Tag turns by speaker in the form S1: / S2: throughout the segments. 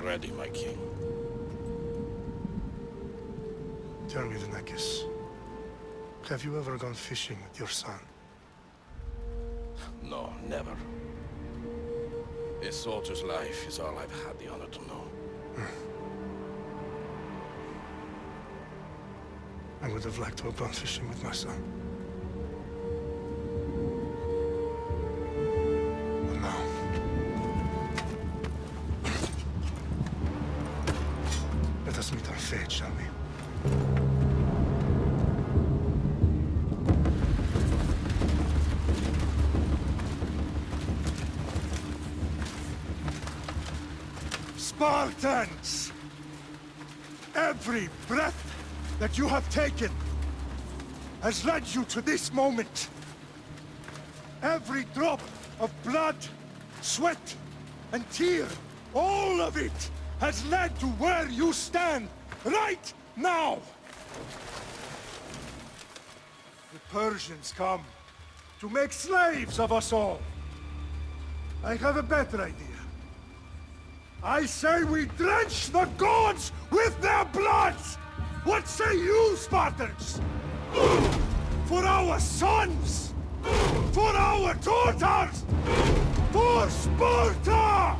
S1: already, my king.
S2: Tell me, the Nekis. Have you ever gone fishing with your son?
S1: No, never. A soldier's life is all I've had the honor to know.
S2: I would have liked to have gone fishing with my son. But now... Let us meet our fate, shall we? Spartans! Every breath that you have taken has led you to this moment. Every drop of blood, sweat, and tear, all of it has led to where you stand right now. The Persians come to make slaves of us all. I have a better idea. I say we drench the gods with their blood! What say you, Spartans? For our sons! For our daughters! For Sparta!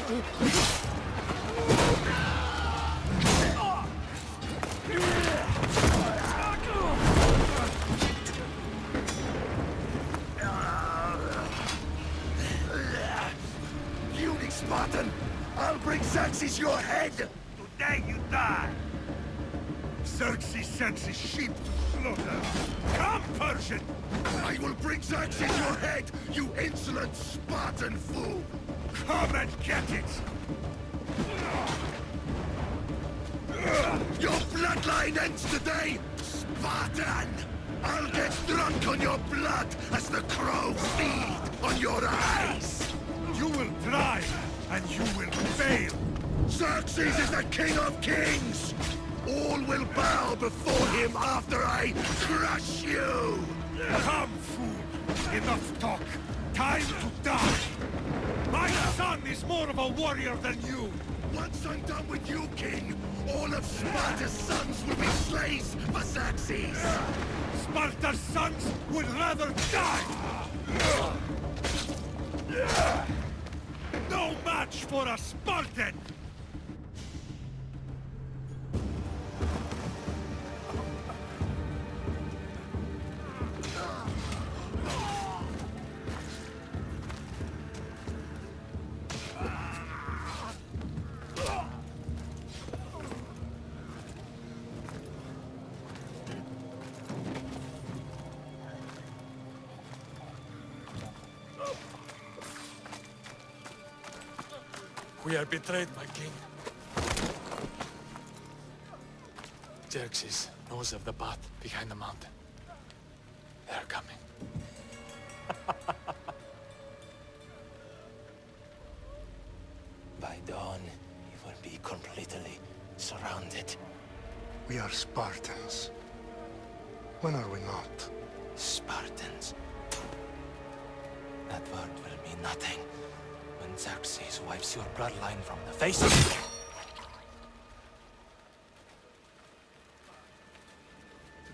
S3: Puny Spartan! I'll bring Xerxes your head!
S2: Today you die! Xerxes sends his sheep to slaughter. Come, Persian!
S3: I will bring Xerxes your head, you insolent Spartan fool!
S2: Come and get it!
S3: Your bloodline ends today, Spartan! I'll get drunk on your blood as the crows feed on your eyes!
S2: You will try, and you will fail!
S3: Xerxes is the king of kings! All will bow before him after I crush you!
S2: Come, fool! Enough talk! Time to die! My son is more of a warrior than you!
S3: Once I'm done with you, king, all of Sparta's sons will be slaves for Xerxes!
S2: Sparta's sons would rather die! No match for a Spartan!
S4: We are betrayed, my king. Xerxes knows of the path behind the mountain. They're coming.
S5: By dawn, you will be completely surrounded.
S2: We are Spartans. When are we not?
S5: Spartans. That word will mean nothing when Xerxes wipes your bloodline from the face of the...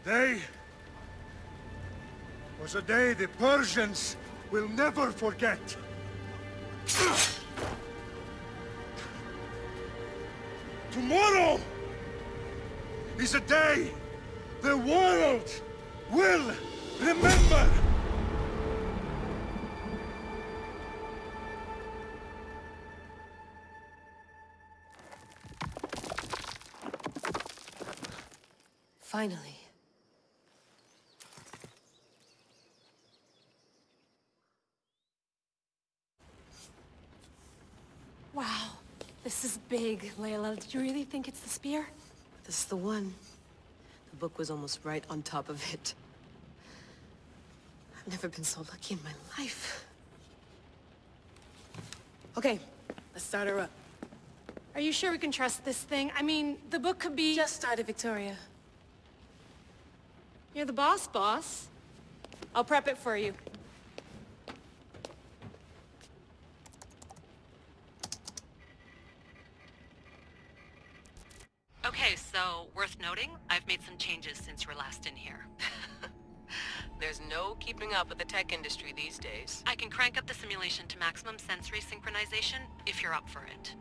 S2: Today was a day the Persians will never forget. Tomorrow is a day the world will remember.
S6: Finally.
S7: Wow, this is big, Layla. Did you really think it's the spear?
S6: This is the one. The book was almost right on top of it. I've never been so lucky in my life. Okay, let's start her up.
S7: Are you sure we can trust this thing? I mean, the book could be...
S6: Just started, Victoria.
S7: You're the boss. I'll prep it for you.
S8: Okay, so, worth noting, I've made some changes since you were last in here.
S6: There's no keeping up with the tech industry these days.
S8: I can crank up the simulation to maximum sensory synchronization, if you're up for it.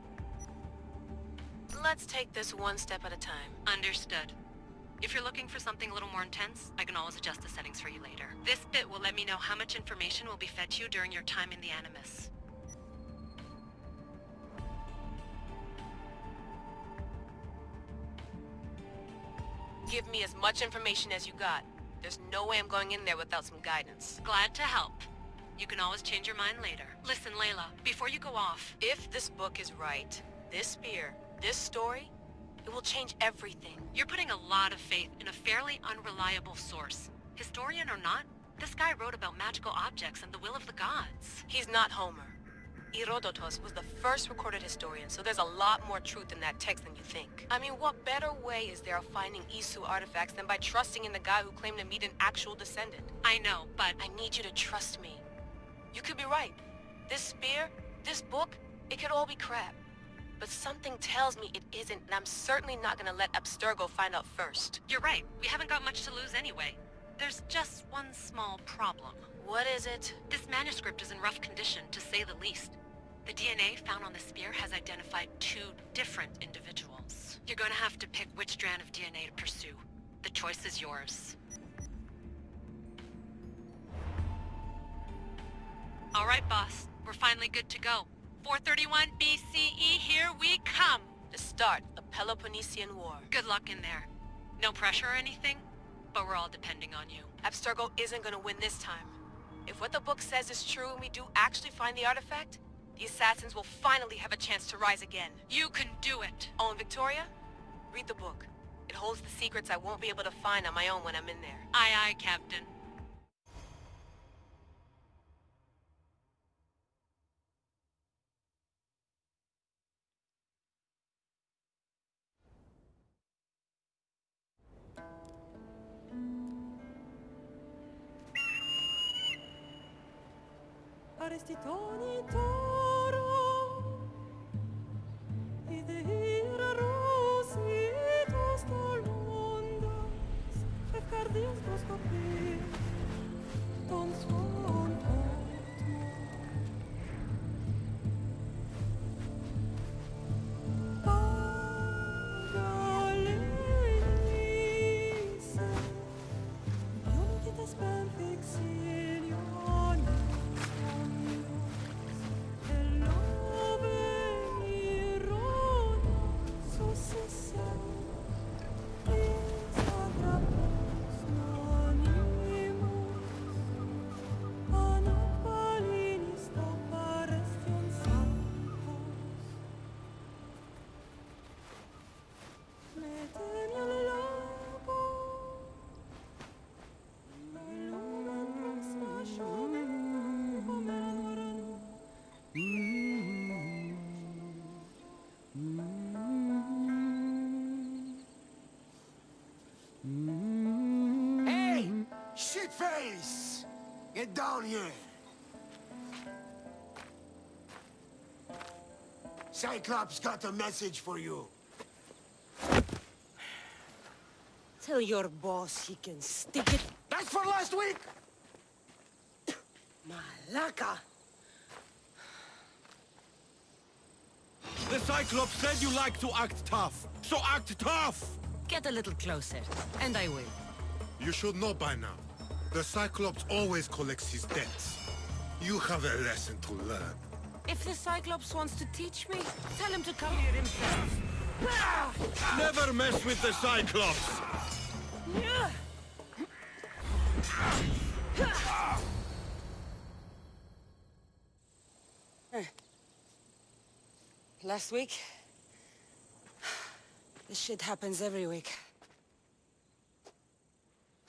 S6: Let's take this one step at a time.
S8: Understood. If you're looking for something a little more intense, I can always adjust the settings for you later. This bit will let me know how much information will be fed to you during your time in the Animus.
S6: Give me as much information as you got. There's no way I'm going in there without some guidance.
S8: Glad to help. You can always change your mind later. Listen, Layla, before you go off...
S6: If this book is right, this spear, this story, it will change everything.
S8: You're putting a lot of faith in a fairly unreliable source. Historian or not, this guy wrote about magical objects and the will of the gods.
S6: He's not Homer. Herodotus was the first recorded historian, so there's a lot more truth in that text than you think. I mean, what better way is there of finding Isu artifacts than by trusting in the guy who claimed to meet an actual descendant?
S8: I know, but...
S6: I need you to trust me. You could be right. This spear, this book, it could all be crap. But something tells me it isn't, and I'm certainly not gonna let Abstergo find out first.
S8: You're right. We haven't got much to lose anyway. There's just one small problem.
S6: What is it?
S8: This manuscript is in rough condition, to say the least. The DNA found on the spear has identified 2 different individuals. You're gonna have to pick which strand of DNA to pursue. The choice is yours. All right, boss. We're finally good to go. 431 BCE, here we come!
S6: To start the Peloponnesian War.
S8: Good luck in there. No pressure or anything, but we're all depending on you.
S6: Abstergo isn't gonna win this time. If what the book says is true and we do actually find the artifact, the assassins will finally have a chance to rise again.
S8: You can do it!
S6: Oh, and Victoria? Read the book. It holds the secrets I won't be able to find on my own when I'm in there.
S8: Aye, aye, Captain.
S9: Arestitoni toro ide ira rositos tolondas fefcardias proskopir ton svon
S3: Hey! Shitface! Get down here! Cyclops got a message for you.
S9: Tell your boss he can stick it.
S3: That's for last week!
S9: Malaka!
S10: The Cyclops said you like to act tough, so act tough!
S9: Get a little closer, and I will.
S11: You should know by now. The Cyclops always collects his debts. You have a lesson to learn.
S9: If the Cyclops wants to teach me, tell him to come here himself.
S10: Never mess with the Cyclops!
S9: Last week? This shit happens every week.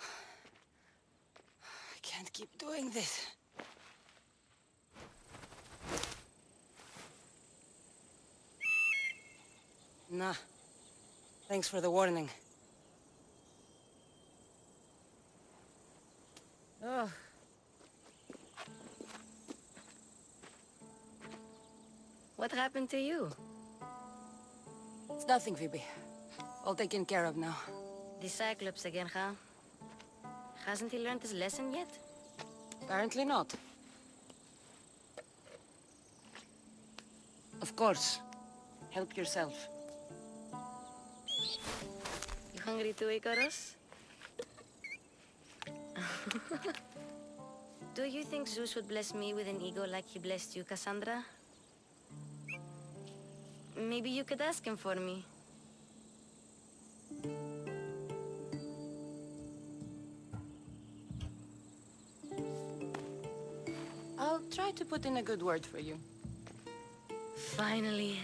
S9: I can't keep doing this. Nah. Thanks for the warning. Oh.
S12: What happened to you?
S9: It's nothing, Phoebe. All taken care of now.
S12: The Cyclops again, huh? Hasn't he learned his lesson yet?
S9: Apparently not. Of course. Help yourself.
S12: You hungry too, Icarus? Do you think Zeus would bless me with an ego like he blessed you, Cassandra? Maybe you could ask him for me.
S9: I'll try to put in a good word for you.
S12: Finally.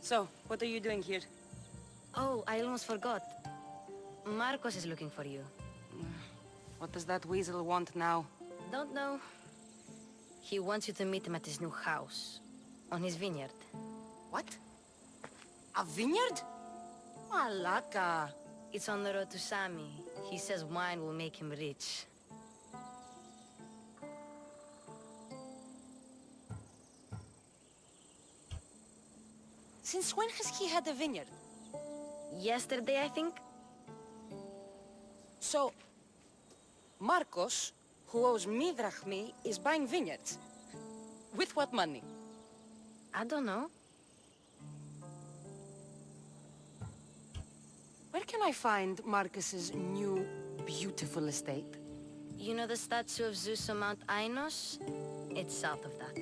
S9: So, what are you doing here?
S12: Oh, I almost forgot. Marcos is looking for you.
S9: What does that weasel want now?
S12: Don't know. He wants you to meet him at his new house. On his vineyard.
S9: What? A vineyard? Malaka.
S12: It's on the road to Sami. He says wine will make him rich.
S9: Since when has he had a vineyard?
S12: Yesterday, I think.
S9: So, Marcos, who owes me drachmi, is buying vineyards. With what money?
S12: I don't know.
S9: Where can I find Marcus's new, beautiful estate?
S12: You know the statue of Zeus on Mount Ainos? It's south of that.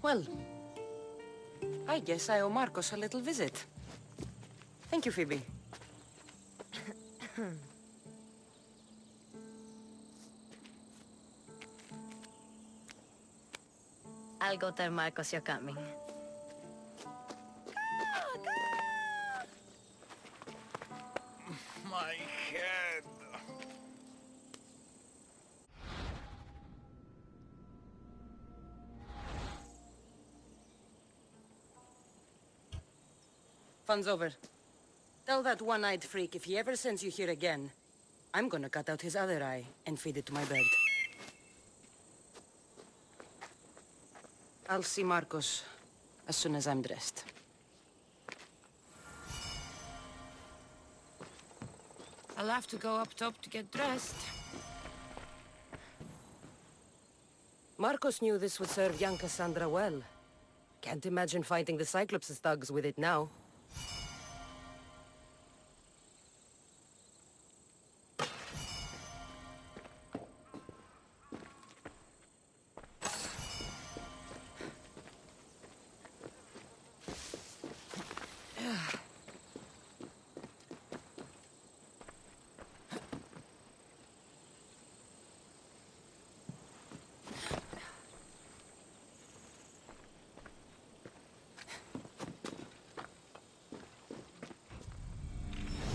S9: Well, I guess I owe Marcos a little visit. Thank you, Phoebe.
S12: I'll go tell Marcos you're coming.
S10: My head.
S9: Fun's over. Tell that one-eyed freak if he ever sends you here again, I'm gonna cut out his other eye and feed it to my bird. I'll see Marcos as soon as I'm dressed.
S7: I'll have to go up top to get dressed.
S9: Marcos knew this would serve young Cassandra well. Can't imagine fighting the Cyclops' thugs with it now.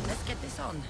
S7: Let's get this on.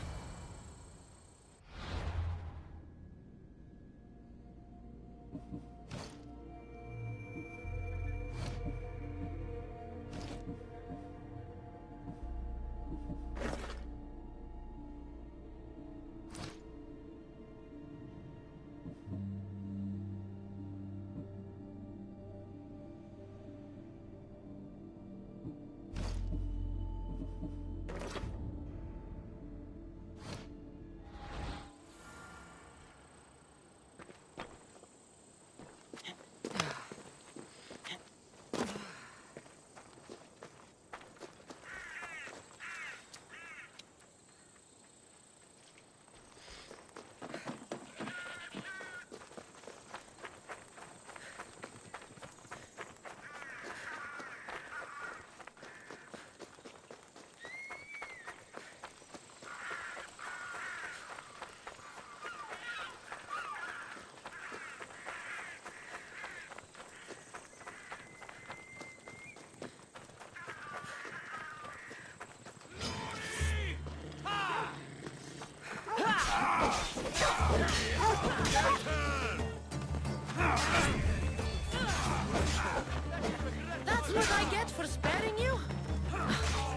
S7: That's what I get for sparing you?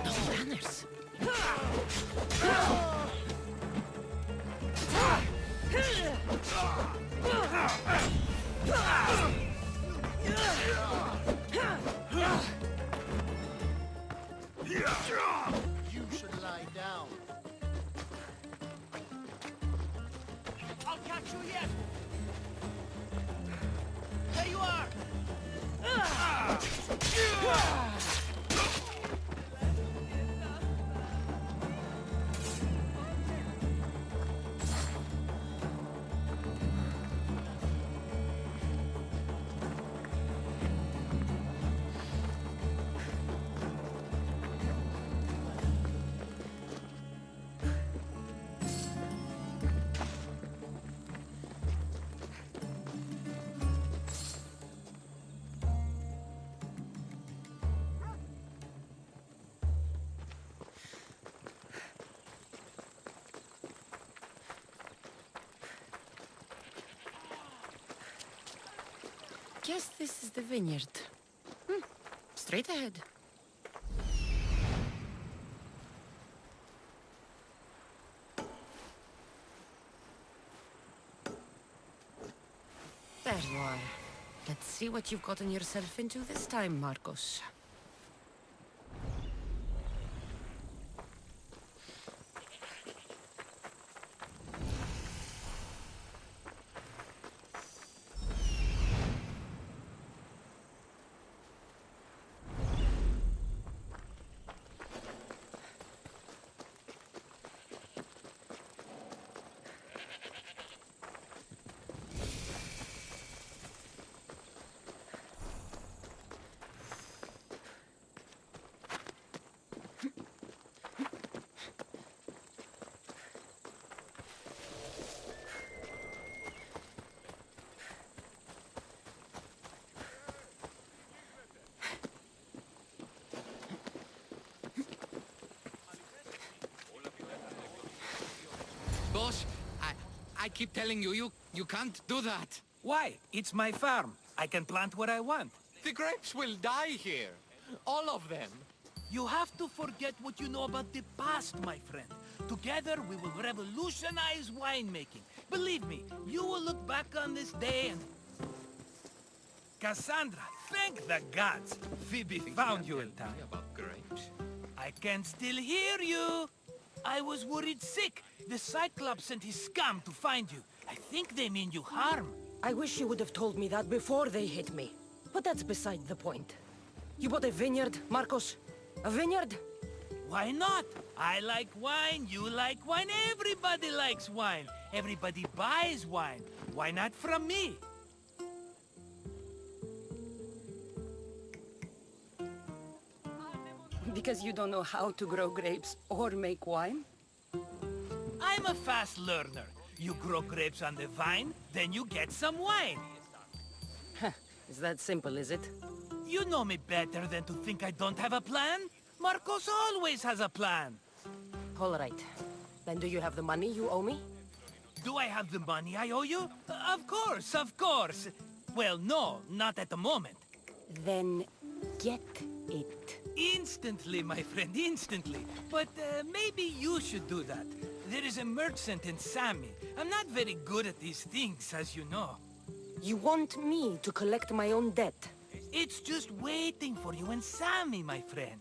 S7: No manners.
S3: You should lie down.
S10: I'll catch you yet. There you are.
S7: Guess this is the vineyard. Straight ahead. There you are. Let's see what you've gotten yourself into this time, Marcos.
S10: I keep telling you, you can't do that.
S13: Why? It's my farm. I can plant what I want.
S4: The grapes will die here. All of them.
S13: You have to forget what you know about the past, my friend. Together, we will revolutionize winemaking. Believe me, you will look back on this day and... Cassandra, thank the gods! Phoebe found you in time.
S4: About grapes?
S13: I can still hear you! I was worried sick. The Cyclops sent his scum to find you. I think they mean you harm.
S9: I wish you would have told me that before they hit me. But that's beside the point. You bought a vineyard, Marcos? A vineyard?
S13: Why not? I like wine, you like wine, everybody likes wine. Everybody buys wine. Why not from me?
S9: Because you don't know how to grow grapes or make wine?
S13: I'm a fast learner. You grow grapes on the vine, then you get some wine.
S9: Is that simple, is it?
S13: You know me better than to think I don't have a plan. Marcos always has a plan.
S9: All right. Then do you have the money you owe me?
S13: Do I have the money I owe you? Of course, of course. Well, no, not at the moment.
S9: Then get it.
S13: Instantly, my friend, instantly. But maybe you should do that. There is a merchant in Sami. I'm not very good at these things, as you know.
S9: You want me to collect my own debt?
S13: It's just waiting for you in Sami, my friend.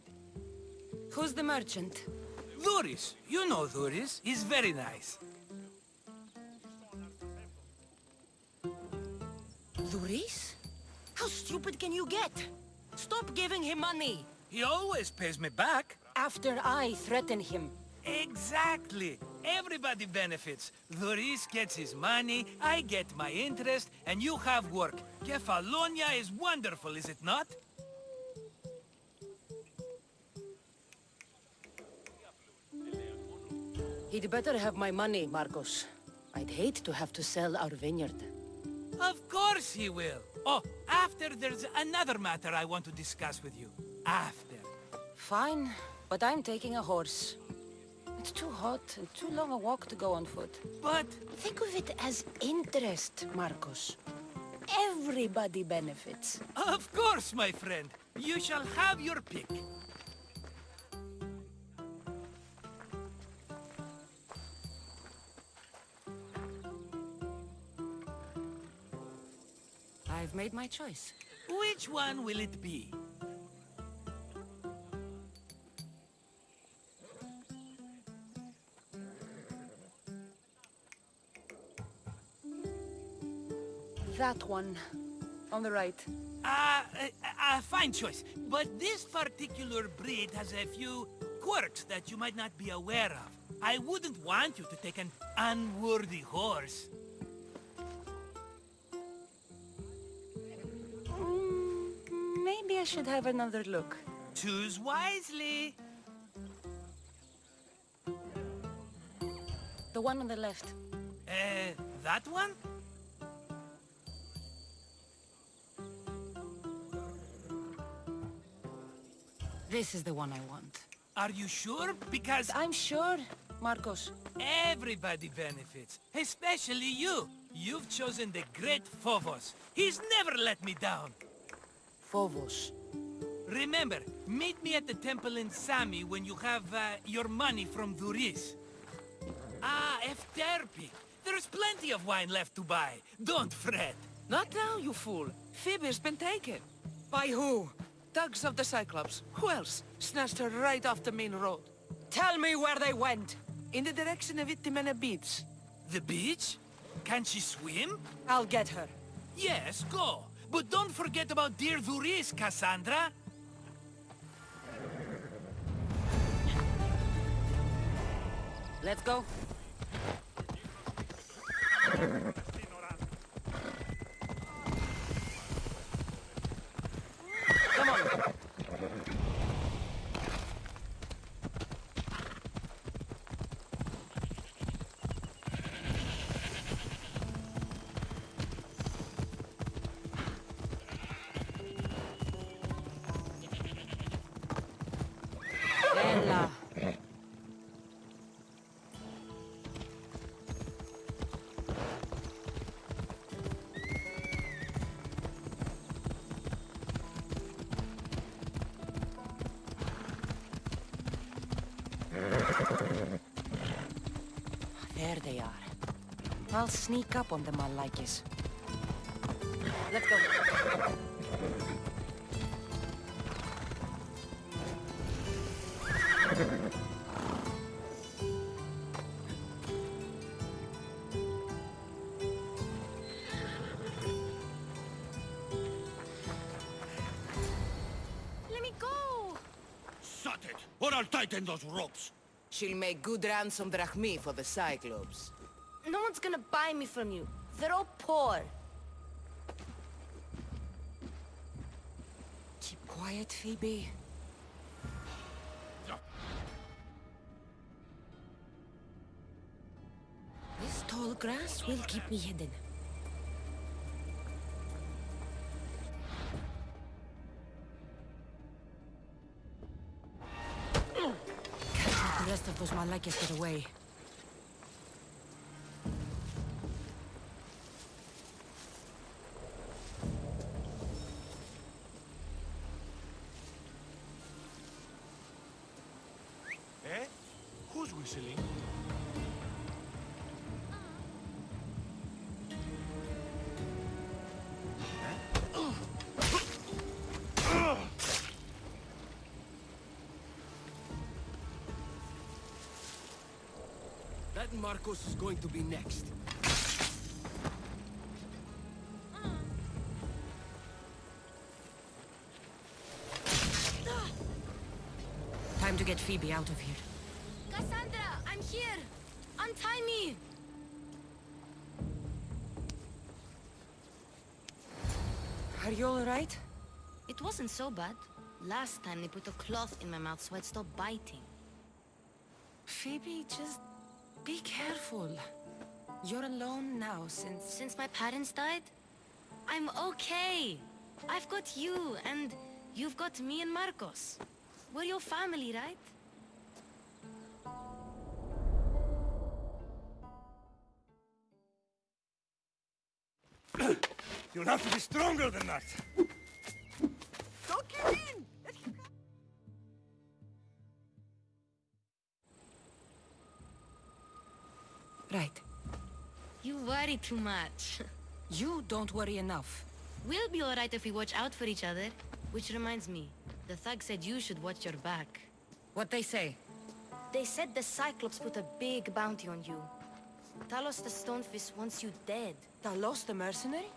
S9: Who's the merchant?
S13: Duris. You know Duris. He's very nice.
S9: Duris? How stupid can you get? Stop giving him money!
S13: He always pays me back.
S9: After I threaten him.
S13: Exactly. Everybody benefits. Duris gets his money, I get my interest, and you have work. Kefalonia is wonderful, is it not?
S9: He'd better have my money, Marcos. I'd hate to have to sell our vineyard.
S13: Of course he will. Oh, after there's another matter I want to discuss with you. After.
S9: Fine, but I'm taking a horse. It's too hot and too long a walk to go on foot.
S13: But...
S9: think of it as interest, Marcos. Everybody benefits.
S13: Of course, my friend. You shall have your pick.
S9: I've made my choice.
S13: Which one will it be?
S9: That one. On the right.
S13: Fine choice. But this particular breed has a few quirks that you might not be aware of. I wouldn't want you to take an unworthy horse.
S9: Maybe I should have another look.
S13: Choose wisely.
S9: The one on the left.
S13: That one?
S9: This is the one I want.
S13: Are you sure? Because...
S9: I'm sure, Marcos.
S13: Everybody benefits, especially you. You've chosen the great Phobos. He's never let me down.
S9: Phobos.
S13: Remember, meet me at the temple in Sami when you have your money from Duris. Ah, Efterpi. There's plenty of wine left to buy. Don't fret.
S14: Not now, you fool. Phoebe's been taken.
S9: By who?
S14: Thugs of the Cyclops. Who else? Snatched her right off the main road.
S9: Tell me where they went!
S14: In the direction of Itimena Beach.
S13: The beach? Can she swim?
S9: I'll get her.
S13: Yes, go. But don't forget about dear Duris, Cassandra.
S9: Let's go. Come on. Bella. they are. I'll sneak up on them, Malakis. Let's go.
S7: Let me go!
S10: Shut it, or I'll tighten those ropes.
S14: She'll make good ransom drachmi for the Cyclops.
S12: No one's gonna buy me from you. They're all poor.
S9: Keep quiet, Phoebe. This tall grass will keep me hidden. Can't let the rest of those Malakis get away.
S10: Eh? Who's whistling?
S14: That Marcos is going to be next.
S9: Time to get Phoebe out of here.
S12: Cassandra, I'm here! Untie me!
S9: Are you alright?
S12: It wasn't so bad. Last time they put a cloth in my mouth so I'd stop biting.
S9: Phoebe, just be careful. You're alone now
S12: Since my parents died? I'm okay. I've got you, and you've got me and Marcos. We're your family, right?
S2: You'll have to be stronger than that.
S14: Don't give in!
S9: Right.
S12: You worry too much.
S9: You don't worry enough.
S12: We'll be alright if we watch out for each other. Which reminds me, the thug said you should watch your back.
S9: What'd they say?
S12: They said the Cyclops put a big bounty on you. Talos the Stonefist wants you dead.
S9: Talos the mercenary?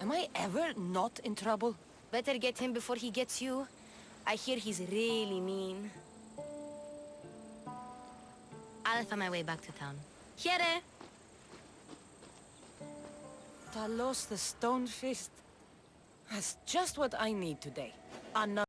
S9: Am I ever not in trouble?
S12: Better get him before he gets you. I hear he's really mean. I'll find my way back to town. Here!
S9: Talos the Stonefist. That's just what I need today. Another